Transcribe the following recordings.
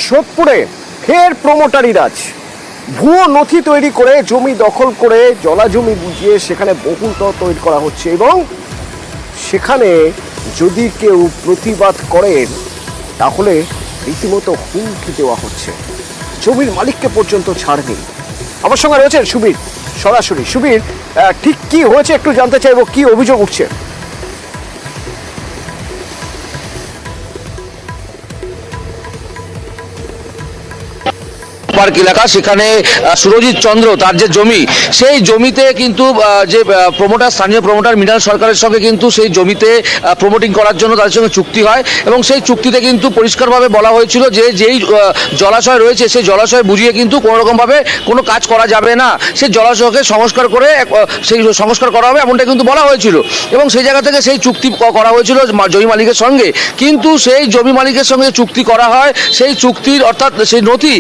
সোদপুরে ফের প্রমোটারি রাজ। ভুয়ো নথি তৈরি করে জমি দখল করে জলা জমি বুঝিয়ে সেখানে বহুতল তৈরি করা হচ্ছে এবং সেখানে যদি কেউ প্রতিবাদ করেন তাহলে রীতিমতো হুমকি দেওয়া হচ্ছে। জমির মালিককে পর্যন্ত ছাড় নেই। আমার সঙ্গে রয়েছেন সুবীর, সরাসরি। সুবীর, ঠিক কি হয়েছে একটু জানতে চাইবো, কি অভিযোগ উঠছে? পার্ক এলাকা, সেখানে সুরজিৎ চন্দ্র তার যে জমি, সেই জমিতে কিন্তু যে প্রমোটার, স্থানীয় প্রমোটার মৃণাল সরকারের সঙ্গে কিন্তু সেই জমিতে প্রমোটিং করার জন্য তাদের সঙ্গে চুক্তি হয় এবং সেই চুক্তিতে কিন্তু পরিষ্কারভাবে বলা হয়েছিল যে যেই জলাশয় রয়েছে সেই জলাশয় বুঝিয়ে কিন্তু কোনো রকমভাবে কোনো কাজ করা যাবে না, সেই জলাশয়কে সংস্কার করে সেই সংস্কার করা হবে এমনটা কিন্তু বলা হয়েছিল এবং সেই জায়গা থেকে সেই চুক্তি করা হয়েছিল জমি মালিকের সঙ্গে। কিন্তু সেই জমি মালিকের সঙ্গে চুক্তি করা হয়, সেই চুক্তির অর্থাৎ সেই নথি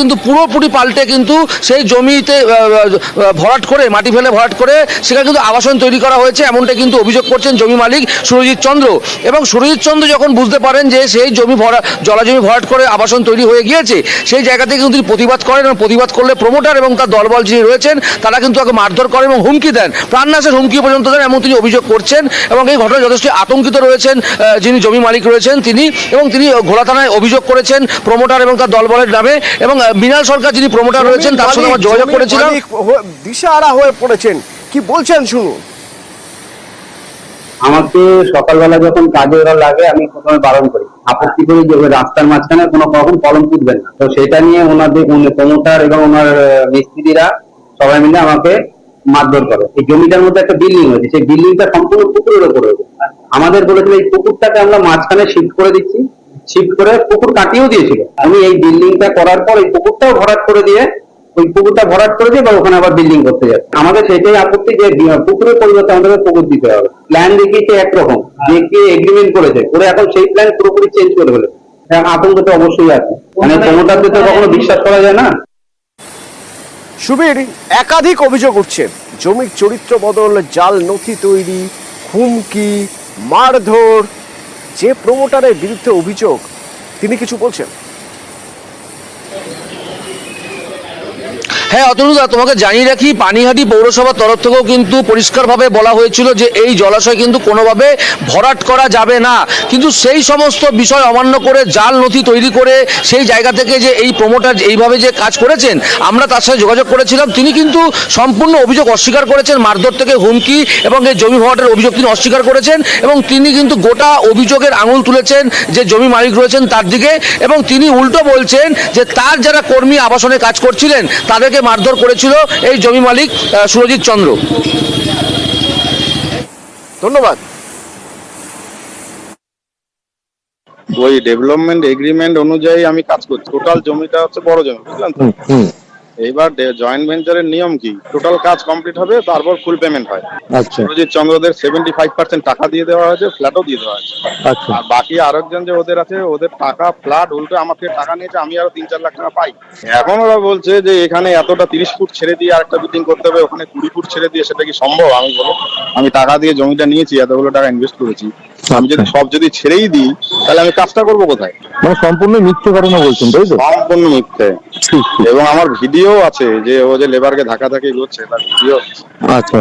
কিন্তু পুরোপুরি পাল্টে কিন্তু সেই জমিতে ভরাট করে, মাটি ফেলে ভরাট করে সেখানে কিন্তু আবাসন তৈরি করা হয়েছে, এমনটা কিন্তু অভিযোগ করছেন জমি মালিক সুরজিৎ চন্দ্র। এবং সুরজিৎ চন্দ্র যখন বুঝতে পারেন যে সেই জমি জলা জমি ভরাট করে আবাসন তৈরি হয়ে গিয়েছে, সেই জায়গা থেকে কিন্তু প্রতিবাদ করেন এবং প্রতিবাদ করলে প্রমোটার এবং তার দলবল যিনি রয়েছেন তারা কিন্তু তাকে মারধর করেন এবং হুমকি দেন, প্রাণনাশের হুমকি পর্যন্ত দেন, এমন তিনি অভিযোগ করছেন। এবং এই ঘটনায় যথেষ্ট আতঙ্কিত রয়েছেন যিনি জমি মালিক রয়েছেন তিনি, এবং তিনি ঘোলা থানায় অভিযোগ করেছেন প্রমোটার এবং তার দলবলের নামে। এবং মৃণাল সরকার যিনি প্রমোটার রয়েছেন তার সঙ্গে আমার যোগাযোগ করেছিলাম। দিশাহারা হয়ে পড়েছেন, কি বলছেন শুনুন। আমাকে সকালবেলা যখন কাজে ওরা লাগে আমি প্রথমে বারণ করি, আপত্তি করি যে রাস্তার মাঝখানে কোনো রকম কলম পুঁতবেন না। তো সেটা নিয়ে ওনাদের প্রমোটার এবং ওনার মিস্ত্রিরা সবাই মিলে আমাকে মারধর করে। এই জমিটার মধ্যে একটা বিল্ডিং হয়েছে, সেই বিল্ডিংটা সম্পূর্ণ পুকুরের ওপর হয়েছে। আমাদের বলেছিল এই পুকুরটাকে আমরা মাঝখানে শিফট করে দিচ্ছি, শিফট করে পুকুর কাটিয়েও দিয়েছিল। আমি এই বিল্ডিংটা করার পর এই পুকুরটাও ভরাট করে দিয়ে, ওই পুকুরটা ভরাট করে দিয়ে বা ওখানে আবার বিল্ডিং করতে যাচ্ছে। আমাদের সেটাই আপত্তি যে পুকুরের পরিবর্তে আমাদের পুকুর দিতে হবে। প্ল্যান দেখিয়েছে একরকম, দেখিয়ে এগ্রিমেন্ট করেছে, করে এখন সেই প্ল্যান পুরোপুরি চেঞ্জ করে ফেলেছে। আতঙ্ক তো অবশ্যই আছে, মানে প্রমোটারদের তো কখনো বিশ্বাস করা যায় না। সুবীর, একাধিক অভিযোগ উঠছে, জমির চরিত্র বদল, জাল নথি তৈরি, হুমকি, মারধর। যে প্রমোটারের বিরুদ্ধে অভিযোগ তিনি কিছু বলছেন? হ্যাঁ অতনুদা, তোমাকে জানিয়ে রাখি পানিহাটি পৌরসভার তরফ থেকেও কিন্তু পরিষ্কারভাবে বলা হয়েছিল যে এই জলাশয় কিন্তু কোনোভাবে ভরাট করা যাবে না। কিন্তু সেই সমস্ত বিষয় অমান্য করে জাল নথি তৈরি করে সেই জায়গা থেকে যে এই প্রমোটার এইভাবে যে কাজ করেছেন, আমরা তার সাথে যোগাযোগ করেছিলাম, তিনি কিন্তু সম্পূর্ণ অভিযোগ অস্বীকার করেছেন। মারধর থেকে হুমকি এবং এই জমি ভরাটের অভিযোগ তিনি অস্বীকার করেছেন এবং তিনি কিন্তু গোটা অভিযোগের আঙুল তুলেছেন যে জমি মালিক রয়েছেন তার দিকে। এবং তিনি উল্টো বলছেন যে তার যারা কর্মী আবাসনে কাজ করছিলেন তাদেরকে মারধর করেছিল এই জমি মালিক সুরজিৎ চন্দ্র। ধন্যবাদ। ওই ডেভেলপমেন্ট এগ্রিমেন্ট অনুযায়ী আমি কাজ করছি। টোটাল জমিটা হচ্ছে বড় জমি, বুঝলেন তো। এইবার জয়েন্ট ভেঞ্চারের নিয়ম কি, টোটাল কাজ কমপ্লিট হবে তারপর ফুল পেমেন্ট হয়। আচ্ছা, সুরজিৎ চন্দ্রদের 75% টাকা দিয়ে দেওয়া হয়েছে, ফ্ল্যাটও দিয়ে দেওয়া হয়েছে। আচ্ছা, আর বাকি আরেকজন যে ওদের আছে, ওদের টাকা ফ্ল্যাট উল্টো আমাকে টাকা নিয়েছে, আমি আরো 3-4 লাখ টাকা পাই। এখন ওরা বলছে যে এখানে এতটা 30 ফুট ছেড়ে দিয়ে আরেকটা বিল্ডিং করতে হবে, ওখানে 20 ফুট ছেড়ে দিয়ে, সেটা কি সম্ভব? আমি বলো, আমি টাকা দিয়ে জমিটা নিয়েছি, এতগুলো টাকা ইনভেস্ট করেছি, আমি যদি সব ছেড়েই দিই তাহলে আমি কাজটা করবো কোথায়? মানে সম্পূর্ণ মিথ্যে ঘটনা বলছেন, তাই তো? সম্পূর্ণ মিথ্যে। এবং আমার ভিডিও আছে যে ও যে লেবারকে ধাক্কা ধাক্কি করছে, তার ভিডিও। আচ্ছা।